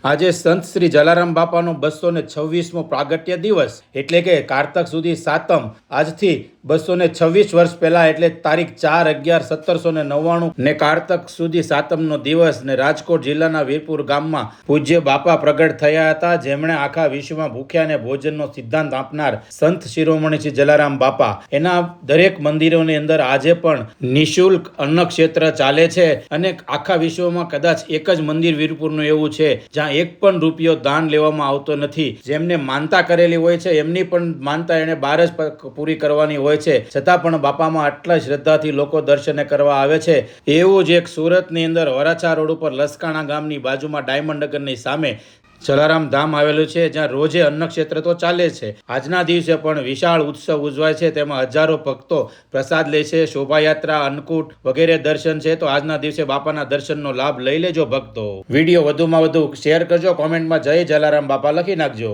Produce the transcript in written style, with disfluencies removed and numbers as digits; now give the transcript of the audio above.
આજે સંત શ્રી જલારામ બાપાનો 226મો પ્રાગટ્ય દિવસ એટલે કે કારતક સુધી સાતમ આજથી 226 વર્ષ પહેલા એટલે તારીખ 4/11/1799 ને કારતક સુધી સાતમનો દિવસ ને રાજકોટ જિલ્લાના વીરપુર ગામમાં પૂજ્ય બાપા પ્રગટ થયા હતા, જેમણે આખા વિશ્વમાં ભૂખ્યાને ભોજનનો સિદ્ધાંત આપનાર સંત શિરોમણી શ્રી જલારામ બાપા. એના દરેક મંદિરોની અંદર આજે પણ નિઃશુલ્ક અન્ન ક્ષેત્ર ચાલે છે અને આખા વિશ્વમાં કદાચ એક જ મંદિર વીરપુરનું એવું છે જ્યાં એક પણ રૂપિયો દાન લેવામાં આવતો નથી. જેમને માનતા કરેલી હોય છે એમની પણ માનતા એને બહાર જ પૂરી કરવાની હોય છે, છતાં પણ બાપામાં આટલા શ્રદ્ધાથી લોકો દર્શને કરવા આવે છે. એવું જ એક સુરતની અંદર વરાછા રોડ ઉપર લસકાણા ગામની બાજુમાં ડાયમંડ નગરની સામે જલારામ ધામ આવેલું છે, જ્યાં રોજે અન્ન ક્ષેત્ર તો ચાલે છે. આજના દિવસે પણ વિશાળ ઉત્સવ ઉજવાય છે, તેમાં હજારો ભક્તો પ્રસાદ લે છે, શોભાયાત્રા, અન્નકૂટ વગેરે દર્શન છે. તો આજના દિવસે બાપાના દર્શનનો લાભ લઈ લેજો ભક્તો. વિડીયો વધુમાં વધુ શેર કરજો, કોમેન્ટમાં જય જલારામ બાપા લખી નાખજો.